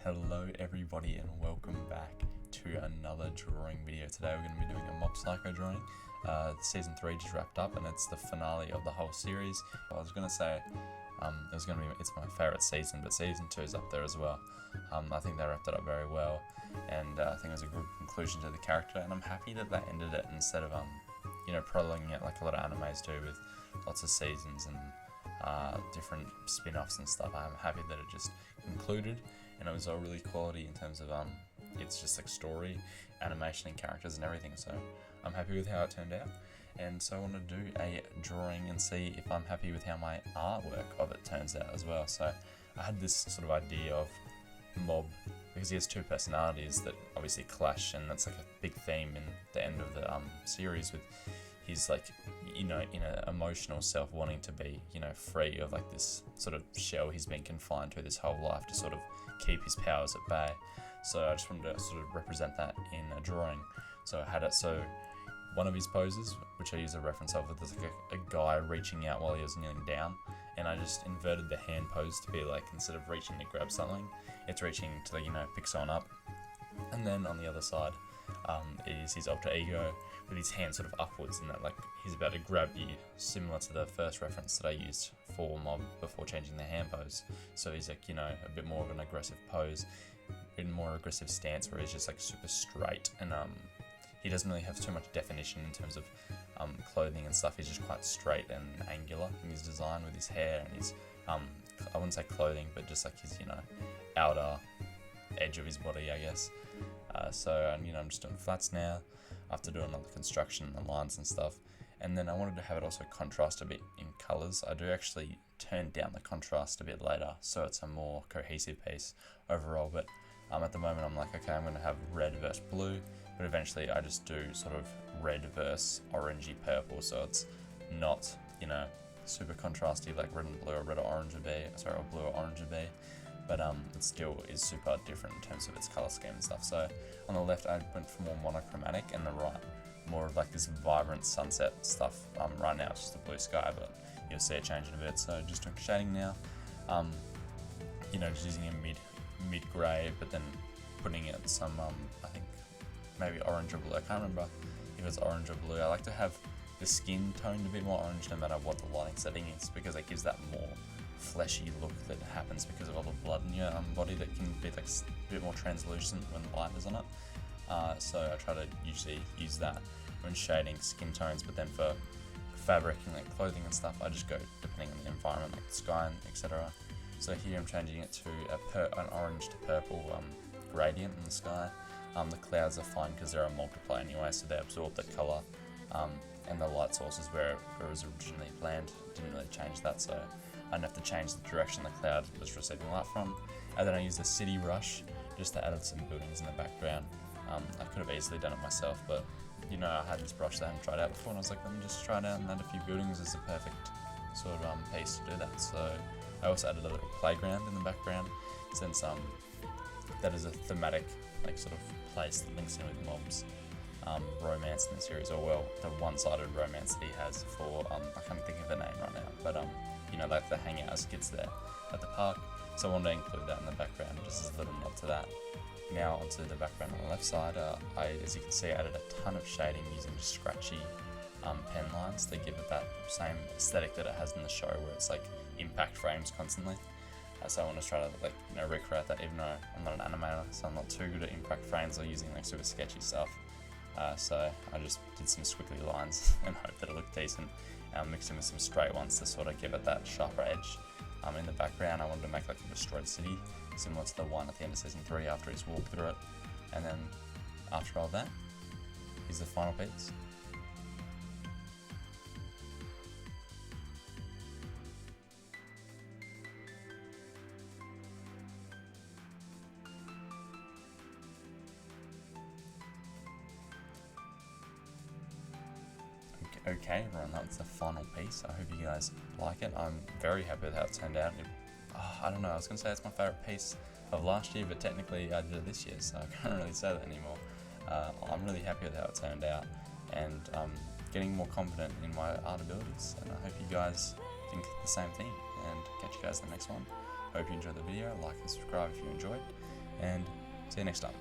Hello everybody and welcome back to another drawing video. Today we're going to be doing a Mob Psycho drawing. Season 3 just wrapped up and it's the finale of the whole series. I was going to say it's my favourite season, but season 2 is up there as well. I think they wrapped it up very well, and I think it was a good conclusion to the character, and I'm happy that they ended it instead of prolonging it like a lot of animes do with lots of seasons and different spin-offs and stuff. I'm happy that it just concluded and it was all really quality in terms of it's just like story, animation and characters and everything, so I'm happy with how it turned out. And so I want to do a drawing and see if I'm happy with how my artwork of it turns out as well. So I had this sort of idea of Mob, because he has two personalities that obviously clash, and that's like a big theme in the end of the series, with his like, in an emotional self wanting to be, free of like this sort of shell he's been confined to this whole life to sort of keep his powers at bay. So I just wanted to sort of represent that in a drawing. So I had it, so one of his poses, which I use a reference of, there's like a guy reaching out while he was kneeling down, and I just inverted the hand pose to be like, instead of reaching to grab something, it's reaching to pick someone up. And then on the other side is his alter ego with his hand sort of upwards, and that like he's about to grab you, similar to the first reference that I used for Mob before changing the hand pose. So he's like, a bit more of an aggressive pose, a bit more aggressive stance where he's just like super straight, and he doesn't really have too much definition in terms of clothing and stuff. He's just quite straight and angular in his design with his hair and his, I wouldn't say clothing, but just like his, outer edge of his body, I guess. So I'm just doing flats now after doing all the construction and lines and stuff. And then I wanted to have it also contrast a bit in colours. I do actually turn down the contrast a bit later, so it's a more cohesive piece overall. But at the moment I'm like, okay, I'm going to have red versus blue, but eventually I just do sort of red versus orangey purple, so it's not, super contrasty like red and blue or red or orange would be, or blue or orange would be, but it still is super different in terms of its colour scheme and stuff. So on the left I went for more monochromatic, and the right more of like this vibrant sunset stuff. Right now it's just a blue sky, but you'll see it change in a bit. So just doing shading now, just using a mid grey, but then putting it some I think maybe orange or blue. I can't remember if it's orange or blue. I like to have the skin toned a bit more orange no matter what the lighting setting is, because it gives that more fleshy look that happens because of all the blood in your body that can be like a bit more translucent when the light is on it. So I try to usually use that when shading skin tones, but then for fabric and like clothing and stuff, I just go depending on the environment, like the sky and etc. So here I'm changing it to an orange to purple gradient in the sky. The clouds are fine because they're a multiply anyway, so they absorb the colour, and the light sources where it was originally planned didn't really change that, so I didn't have to change the direction the cloud was receiving light from. And then I used the city rush just to add some buildings in the background. I could have easily done it myself, but I had this brush that I hadn't tried out before, and I was like, let me just try it out and add a few buildings as a perfect sort of piece to do that. So I also added a little playground in the background, since that is a thematic sort of place that links in with Mob's romance in the series, or well, the one-sided romance that he has for I can't think of the name right now, but like the hangout as kids there at the park. So I wanted to include that in the background just as a little nod to that. Now onto the background on the left side, as you can see, I added a ton of shading using scratchy pen lines to give it that same aesthetic that it has in the show, where it's like impact frames constantly. So I want to try to recreate that, even though I'm not an animator, so I'm not too good at impact frames or using super sketchy stuff. So I just did some squiggly lines and hoped that it looked decent, mixed in with some straight ones to sort of give it that sharper edge. In the background I wanted to make like a destroyed city, similar to the one at the end of season 3 after he's walked through it. And then after all that is the final piece. Okay everyone, that's the final piece. I hope you guys like it. I'm very happy with how it turned out. I don't know, I was going to say it's my favourite piece of last year, but technically I did it this year, so I can't really say that anymore. I'm really happy with how it turned out, and getting more confident in my art abilities, and I hope you guys think the same thing, and catch you guys in the next one. Hope you enjoyed the video. Like and subscribe if you enjoyed, and see you next time.